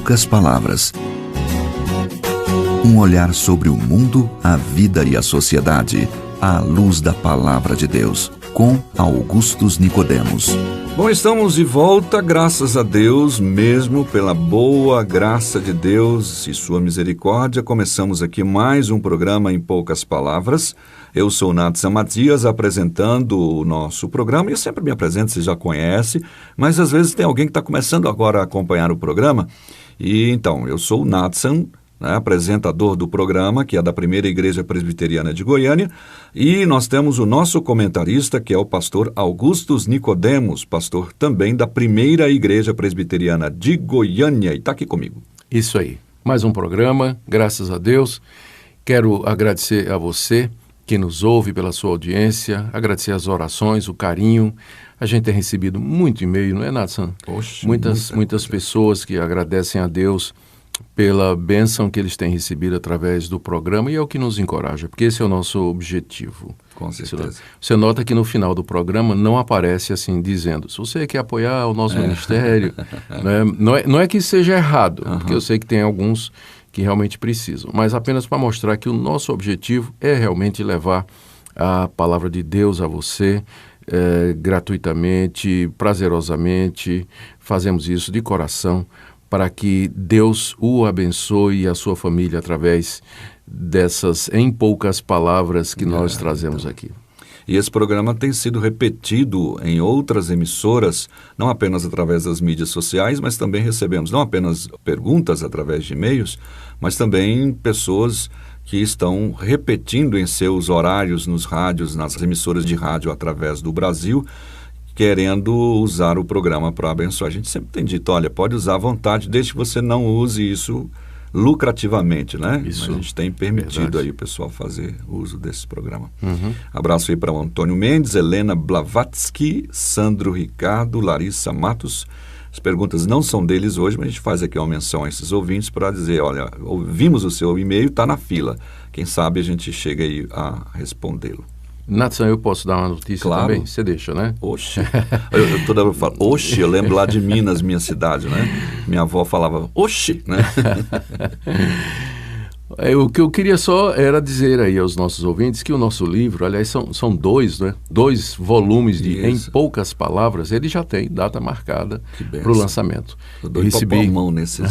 poucas palavras. Um olhar sobre o mundo, a vida e a sociedade, à luz da Palavra de Deus, com Augustus Nicodemos. Bom, estamos de volta, graças a Deus, mesmo pela boa graça de Deus e sua misericórdia. Começamos aqui mais um programa em poucas palavras. Eu sou Natsan Matias, apresentando o nosso programa. Eu sempre me apresento, você já conhece, mas às vezes tem alguém que está começando agora a acompanhar o programa. E então, eu sou o Natsan, apresentador do programa, que é da Primeira Igreja Presbiteriana de Goiânia, e nós temos o nosso comentarista, que é o pastor Augustus Nicodemos, pastor também da Primeira Igreja Presbiteriana de Goiânia, e está aqui comigo. Isso aí, mais um programa, graças a Deus. Quero agradecer a você que nos ouve pela sua audiência, agradecer as orações, o carinho. A gente tem recebido muito e-mail, não é, Natsan? Poxa, muitas pessoas que agradecem a Deus pela bênção que eles têm recebido através do programa, e é o que nos encoraja, porque esse é o nosso objetivo. Com certeza. Você nota que no final do programa não aparece assim, dizendo, se você quer apoiar o nosso ministério, né? Não é que seja errado, porque eu sei que tem alguns que realmente precisam, mas apenas para mostrar que o nosso objetivo é realmente levar a palavra de Deus a você, gratuitamente, prazerosamente. Fazemos isso de coração, para que Deus o abençoe e a sua família através dessas, em poucas palavras, que nós trazemos aqui. E esse programa tem sido repetido em outras emissoras, não apenas através das mídias sociais, mas também recebemos não apenas perguntas através de e-mails, mas também pessoas que estão repetindo em seus horários nos rádios, nas emissoras de rádio através do Brasil, querendo usar o programa para abençoar. A gente sempre tem dito, olha, pode usar à vontade, desde que você não use isso lucrativamente, né? Isso. Mas a gente tem permitido aí o pessoal fazer uso desse programa. Abraço aí para o Antônio Mendes, Helena Blavatsky, Sandro Ricardo, Larissa Matos. As perguntas não são deles hoje, mas a gente faz aqui uma menção a esses ouvintes para dizer, olha, ouvimos o seu e-mail, está na fila. Quem sabe a gente chega aí a respondê-lo. Natsan, eu posso dar uma notícia também? Você deixa, né? Oxe. Eu toda hora falo, oxe, eu lembro lá de Minas, minha cidade, né? Minha avó falava, oxe, né? O que eu queria só era dizer aí aos nossos ouvintes que o nosso livro, aliás, são dois, né? 2 volumes de Em Poucas Palavras, ele já tem data marcada para o lançamento. Eu recebi a mão nesse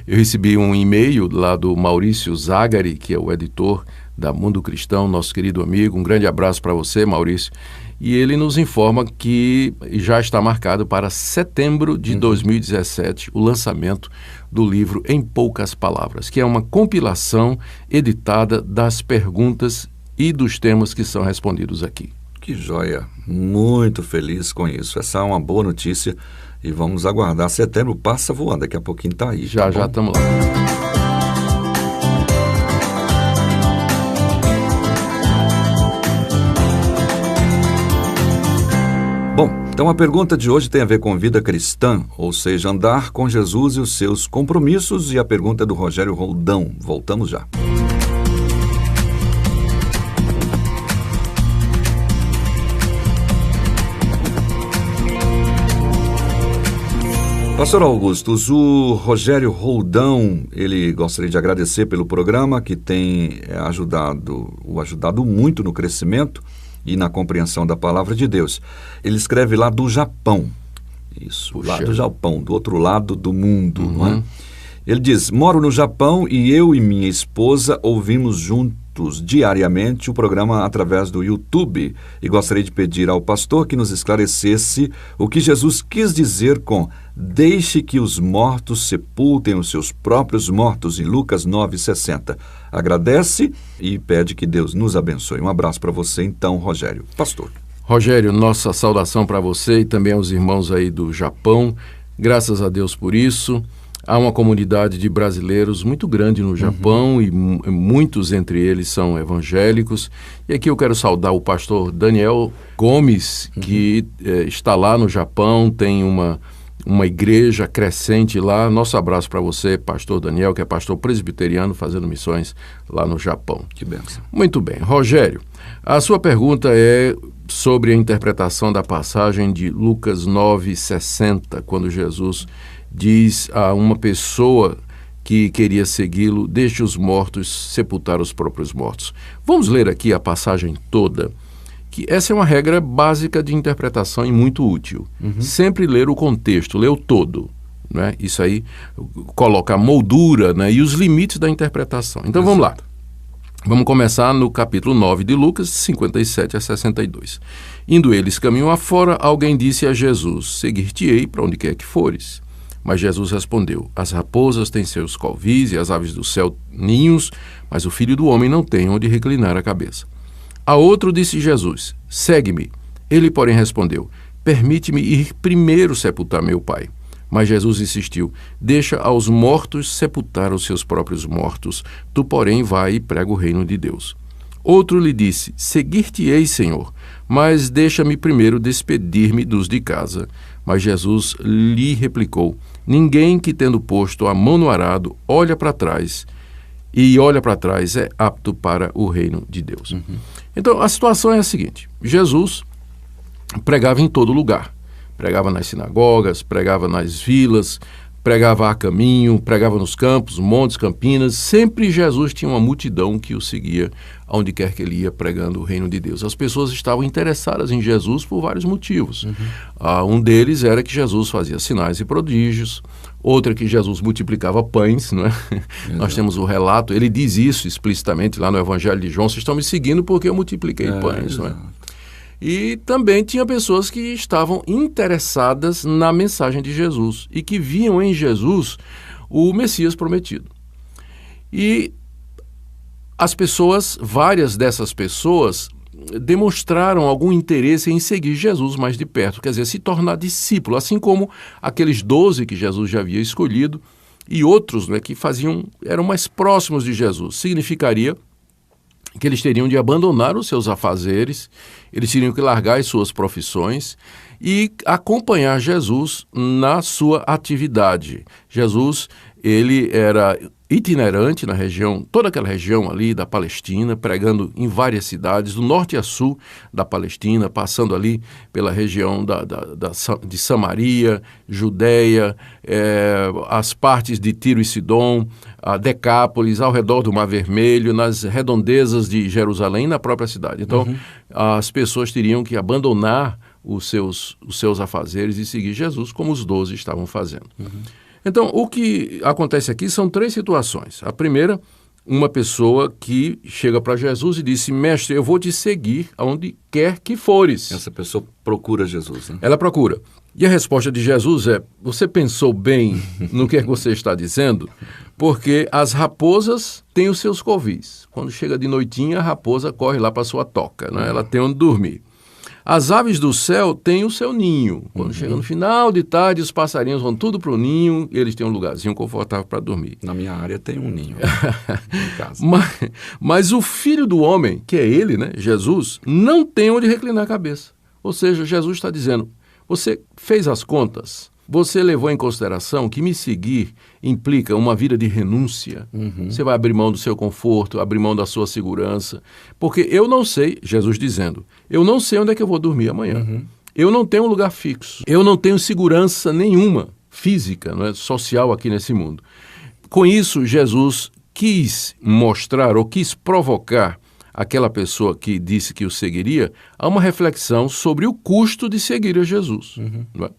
Eu recebi um e-mail lá do Maurício Zagari, que é o editor da Mundo Cristão, nosso querido amigo. Um grande abraço para você, Maurício. E ele nos informa que já está marcado para setembro de 2017 o lançamento do livro Em Poucas Palavras, que é uma compilação editada das perguntas e dos temas que são respondidos aqui. Que joia! Muito feliz com isso. Essa é uma boa notícia e vamos aguardar. Setembro passa voando, daqui a pouquinho está aí. Já estamos lá. Então a pergunta de hoje tem a ver com vida cristã, ou seja, andar com Jesus e os seus compromissos, e a pergunta é do Rogério Roldão. Voltamos já. Pastor Augustus, o Rogério Roldão, ele gostaria de agradecer pelo programa que tem ajudado muito no crescimento e na compreensão da palavra de Deus. Ele escreve lá do Japão. Isso, Puxa. Lá do Japão, do outro lado do mundo. Não é? Ele diz, moro no Japão e eu e minha esposa ouvimos juntos diariamente o programa através do YouTube, e gostaria de pedir ao pastor que nos esclarecesse o que Jesus quis dizer com deixe que os mortos sepultem os seus próprios mortos, em Lucas 9,60. Agradece e pede que Deus nos abençoe. Um abraço para você então, Rogério. Pastor. Rogério, nossa saudação para você e também aos irmãos aí do Japão. Graças a Deus por isso. Há uma comunidade de brasileiros muito grande no Japão e muitos entre eles são evangélicos. E aqui eu quero saudar o pastor Daniel Gomes, que está lá no Japão, tem uma igreja crescente lá. Nosso abraço para você, pastor Daniel, que é pastor presbiteriano fazendo missões lá no Japão. Que bênção. Muito bem. Rogério, a sua pergunta é sobre a interpretação da passagem de Lucas 9,60, quando Jesus diz a uma pessoa que queria segui-lo: deixe os mortos sepultar os próprios mortos. Vamos ler aqui a passagem toda, que essa é uma regra básica de interpretação e muito útil. Sempre ler o contexto, ler o todo. Né? Isso aí coloca a moldura, né, e os limites da interpretação. Então vamos lá. Vamos começar no capítulo 9 de Lucas, 57 a 62. Indo eles caminho afora, alguém disse a Jesus: seguir-te-ei para onde quer que fores. Mas Jesus respondeu: as raposas têm seus covis e as aves do céu ninhos, mas o Filho do Homem não tem onde reclinar a cabeça. A outro disse Jesus: segue-me. Ele, porém, respondeu: permite-me ir primeiro sepultar meu pai. Mas Jesus insistiu: deixa aos mortos sepultar os seus próprios mortos. Tu, porém, vai e prega o reino de Deus. Outro lhe disse: seguir-te-ei, Senhor, mas deixa-me primeiro despedir-me dos de casa. Mas Jesus lhe replicou: ninguém que, tendo posto a mão no arado, olha para trás é apto para o reino de Deus. Então, a situação é a seguinte: Jesus pregava em todo lugar. Pregava nas sinagogas, pregava nas vilas, pregava a caminho, pregava nos campos, montes, campinas. Sempre Jesus tinha uma multidão que o seguia aonde quer que ele ia, pregando o reino de Deus. As pessoas estavam interessadas em Jesus por vários motivos. Um deles era que Jesus fazia sinais e prodígios. Outro é que Jesus multiplicava pães, não é? Nós temos o relato, ele diz isso explicitamente lá no Evangelho de João: vocês estão me seguindo porque eu multipliquei pães, não é? E também tinha pessoas que estavam interessadas na mensagem de Jesus e que viam em Jesus o Messias prometido. E as pessoas, várias dessas pessoas, demonstraram algum interesse em seguir Jesus mais de perto, quer dizer, se tornar discípulo, assim como aqueles 12 que Jesus já havia escolhido e outros, né, que eram mais próximos de Jesus. Significaria que eles teriam de abandonar os seus afazeres, eles teriam que largar as suas profissões e acompanhar Jesus na sua atividade. Jesus, ele era itinerante na região, toda aquela região ali da Palestina, pregando em várias cidades, do norte a sul da Palestina, passando ali pela região de Samaria, Judeia, as partes de Tiro e Sidom, a Decápolis, ao redor do Mar Vermelho, nas redondezas de Jerusalém, na própria cidade. Então, as pessoas teriam que abandonar os seus afazeres e seguir Jesus, como os 12 estavam fazendo. Então, o que acontece aqui são 3 situações. A primeira, uma pessoa que chega para Jesus e disse: mestre, eu vou te seguir aonde quer que fores. Essa pessoa procura Jesus, né? Ela procura. E a resposta de Jesus é: você pensou bem no que você está dizendo? Porque as raposas têm os seus covis. Quando chega de noitinha, a raposa corre lá para a sua toca, né? Ela tem onde dormir. As aves do céu têm o seu ninho. Quando chega no final de tarde, os passarinhos vão tudo para o ninho e eles têm um lugarzinho confortável para dormir. Na minha área tem um ninho em casa. Mas o Filho do Homem, que é ele, né, Jesus, não tem onde reclinar a cabeça. Ou seja, Jesus está dizendo: você fez as contas? Você levou em consideração que me seguir implica uma vida de renúncia? Você vai abrir mão do seu conforto, abrir mão da sua segurança. Porque eu não sei, Jesus dizendo, eu não sei onde é que eu vou dormir amanhã. Eu não tenho um lugar fixo. Eu não tenho segurança nenhuma, física, não é, social aqui nesse mundo. Com isso, Jesus quis mostrar ou quis provocar aquela pessoa que disse que o seguiria a uma reflexão sobre o custo de seguir a Jesus. Não é?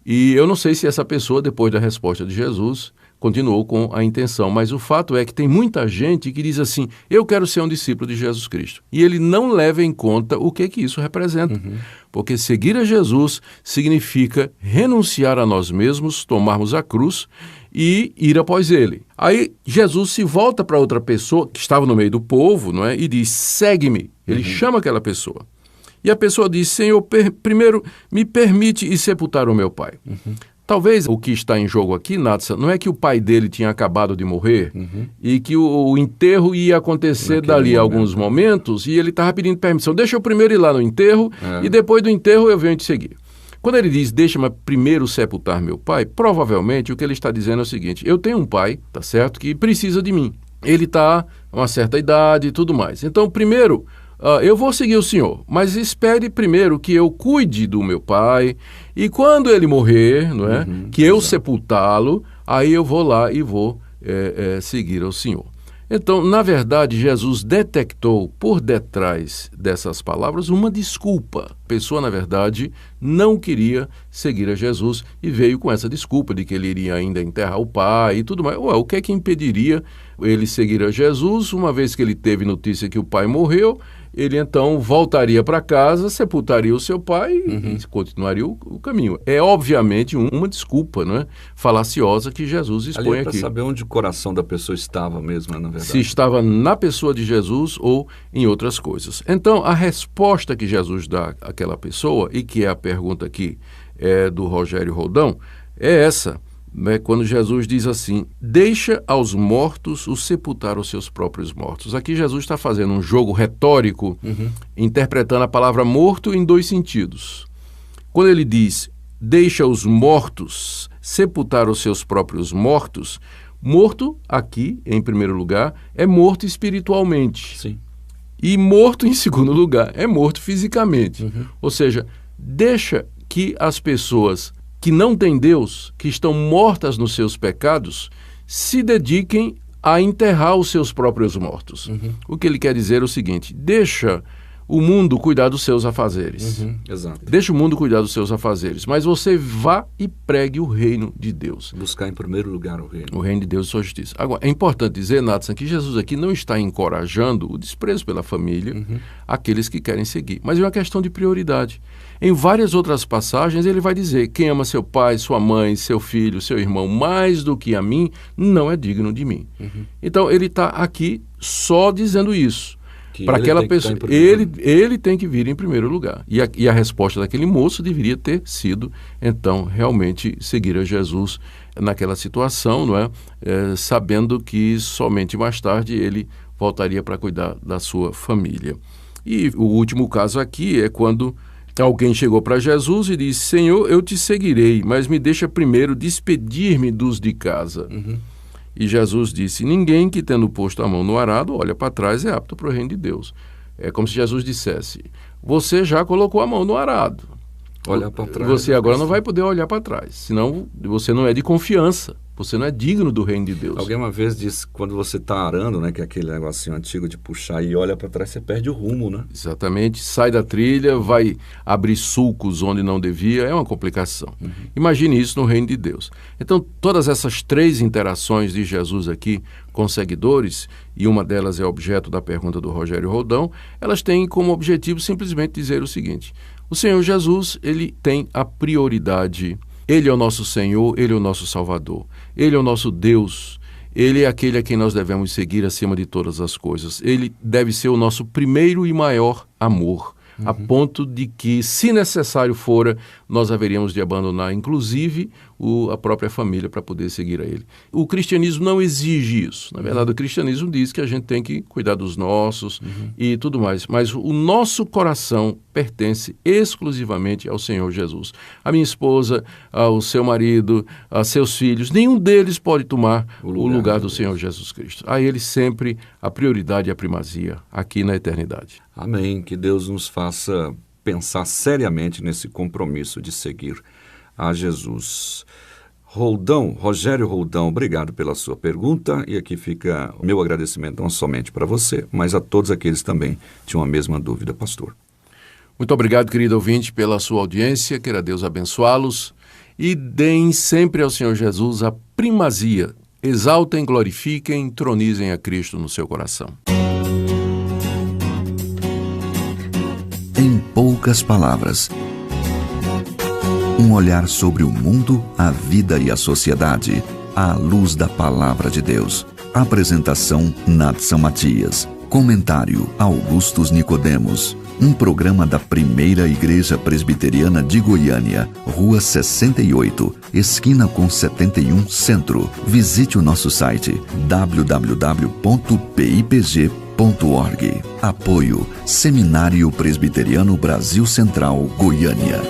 E eu não sei se essa pessoa, depois da resposta de Jesus, continuou com a intenção, mas o fato é que tem muita gente que diz assim: eu quero ser um discípulo de Jesus Cristo. E ele não leva em conta o que isso representa. Porque seguir a Jesus significa renunciar a nós mesmos, tomarmos a cruz e ir após ele. Aí Jesus se volta para outra pessoa que estava no meio do povo, não é? E diz: segue-me. Ele chama aquela pessoa. E a pessoa diz: Senhor, primeiro me permite ir sepultar o meu pai. Talvez o que está em jogo aqui, Natsa, não é que o pai dele tinha acabado de morrer e que o enterro ia acontecer dali a alguns momentos e ele estava pedindo permissão. Deixa eu primeiro ir lá no enterro e depois do enterro eu venho te seguir. Quando ele diz: deixa-me primeiro sepultar meu pai, provavelmente o que ele está dizendo é o seguinte: eu tenho um pai, tá certo, que precisa de mim. Ele está a uma certa idade e tudo mais. Então, primeiro, eu vou seguir o senhor, mas espere primeiro que eu cuide do meu pai, e quando ele morrer, não é, que eu sepultá-lo, aí eu vou lá e vou seguir ao senhor. Então, na verdade, Jesus detectou por detrás dessas palavras uma desculpa. A pessoa, na verdade, não queria seguir a Jesus e veio com essa desculpa de que ele iria ainda enterrar o pai e tudo mais. O que é que impediria ele seguir a Jesus, uma vez que ele teve notícia que o pai morreu? Ele então voltaria para casa, sepultaria o seu pai e continuaria o caminho. É obviamente uma desculpa, não é, falaciosa que Jesus expõe aqui. Para saber onde o coração da pessoa estava mesmo, na verdade. Se estava na pessoa de Jesus ou em outras coisas. Então, a resposta que Jesus dá àquela pessoa, e que é a pergunta aqui do Rogério Roldão, é essa. Quando Jesus diz assim: deixa aos mortos o sepultar os seus próprios mortos. Aqui Jesus está fazendo um jogo retórico, interpretando a palavra morto em dois sentidos. Quando ele diz deixa os mortos sepultar os seus próprios mortos, morto aqui, em primeiro lugar, é morto espiritualmente. Sim. E morto, em segundo lugar, é morto fisicamente. Ou seja, deixa que as pessoas que não têm Deus, que estão mortas nos seus pecados, se dediquem a enterrar os seus próprios mortos. O que ele quer dizer é o seguinte: deixa o mundo cuidar dos seus afazeres. Exato. Deixa o mundo cuidar dos seus afazeres, mas você vá e pregue o reino de Deus. Buscar em primeiro lugar o reino. O reino de Deus e sua justiça. Agora, é importante dizer, Nathan, que Jesus aqui não está encorajando o desprezo pela família, aqueles que querem seguir, mas é uma questão de prioridade. Em várias outras passagens ele vai dizer: quem ama seu pai, sua mãe, seu filho, seu irmão mais do que a mim, não é digno de mim. Então ele está aqui só dizendo isso. Para aquela pessoa, ele tem que vir em primeiro lugar. E a resposta daquele moço deveria ter sido, então, realmente seguir a Jesus naquela situação, não é? Sabendo que somente mais tarde ele voltaria para cuidar da sua família. E o último caso aqui é quando alguém chegou para Jesus e disse: Senhor, eu te seguirei, mas me deixa primeiro despedir-me dos de casa. E Jesus disse: ninguém que tendo posto a mão no arado olha para trás é apto para o reino de Deus. É como se Jesus dissesse: você já colocou a mão no arado. Olhar para trás. Você agora não vai poder olhar para trás, senão você não é de confiança. Você não é digno do reino de Deus. Alguém uma vez disse, quando você está arando, né, que é aquele negocinho antigo de puxar e olha para trás, você perde o rumo, né? Exatamente. Sai da trilha, vai abrir sulcos onde não devia, é uma complicação. Imagine isso no reino de Deus. Então, todas essas três interações de Jesus aqui com seguidores, e uma delas é objeto da pergunta do Rogério Roldão, elas têm como objetivo simplesmente dizer o seguinte: o Senhor Jesus, ele tem a prioridade. Ele é o nosso Senhor, Ele é o nosso Salvador. Ele é o nosso Deus. Ele é aquele a quem nós devemos seguir acima de todas as coisas. Ele deve ser o nosso primeiro e maior amor, a ponto de que, se necessário fora, nós haveríamos de abandonar, inclusive, a própria família para poder seguir a Ele. O cristianismo não exige isso. Na verdade, o cristianismo diz que a gente tem que cuidar dos nossos e tudo mais. Mas o nosso coração pertence exclusivamente ao Senhor Jesus. A minha esposa, ao seu marido, a seus filhos, nenhum deles pode tomar o lugar do Senhor Jesus Cristo. A Ele sempre a prioridade e a primazia, aqui na eternidade. Amém. Que Deus nos faça pensar seriamente nesse compromisso de seguir a Jesus. Rogério Roldão, obrigado pela sua pergunta, e aqui fica o meu agradecimento não somente para você, mas a todos aqueles também que tinham a mesma dúvida, pastor. Muito obrigado, querido ouvinte, pela sua audiência, queira Deus abençoá-los, e deem sempre ao Senhor Jesus a primazia, exaltem, glorifiquem, tronizem a Cristo no seu coração. Em poucas palavras, um olhar sobre o mundo, a vida e a sociedade, à luz da Palavra de Deus. Apresentação, Nathan Matias. Comentário, Augustus Nicodemos. Um programa da Primeira Igreja Presbiteriana de Goiânia, Rua 68, esquina com 71, Centro. Visite o nosso site www.pipg.org. Apoio, Seminário Presbiteriano Brasil Central, Goiânia.